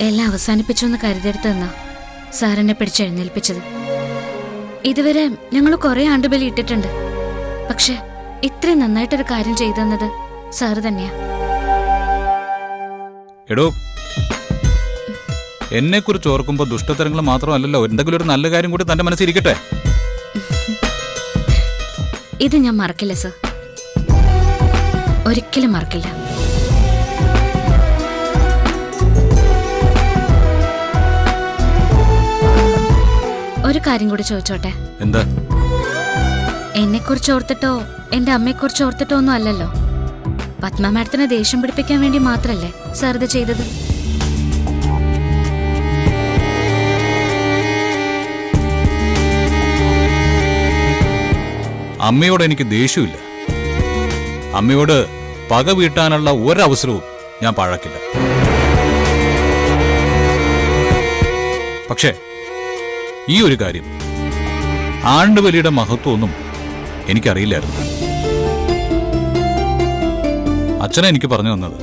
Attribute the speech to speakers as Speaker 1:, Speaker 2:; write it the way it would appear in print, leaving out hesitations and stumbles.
Speaker 1: എല്ലാം അവസാനിപ്പിച്ചു എന്ന് കരുതിയെടുത്തെന്നാ സാറിനെ പിടിച്ചെഴുന്നേൽപ്പിച്ചത്. ഇതുവരെ ഞങ്ങൾ കുറെ ആണ്ടുബലി ഇട്ടിട്ടുണ്ട്. പക്ഷെ ഇത്രയും നന്നായിട്ടൊരു കാര്യം ചെയ്തെന്നത് സാറ് തന്നെയാ.
Speaker 2: എടോ, എന്നെ കുറിച്ച് ഓർക്കുമ്പോ ദുഷ്ടതരങ്ങൾ മാത്രമല്ലല്ലോ, എന്തെങ്കിലും ഒരു നല്ല കാര്യം കൂടി തന്റെ മനസ്സിരിക്കട്ടെ.
Speaker 1: ഇത് ഞാൻ മറക്കില്ല സർ, ഒരിക്കലും മറക്കില്ല. ഒരു കാര്യം കൂടി ചോദിച്ചോട്ടെ?
Speaker 2: എന്താ?
Speaker 1: എന്നെ കുറിച്ച് ഓർത്തിട്ടോ എന്റെ അമ്മയെ കുറിച്ച് ഓർത്തിട്ടോ ഒന്നും അല്ലല്ലോ. പത്മ മാഡത്തിനെ ദേഷ്യം പിടിപ്പിക്കാൻ വേണ്ടി മാത്രല്ലേ സാർ ഇത് ചെയ്തത്?
Speaker 2: അമ്മയോട് എനിക്ക് ദേഷ്യമില്ല. അമ്മയോട് പക വീട്ടാനുള്ള ഒരവസരവും ഞാൻ പാഴാക്കില്ല. പക്ഷേ ഈ ഒരു കാര്യം, ആണ്ടുബലിയുടെ മഹത്വമൊന്നും എനിക്കറിയില്ലായിരുന്നു. അച്ഛനെ എനിക്ക് പറഞ്ഞു തന്നത്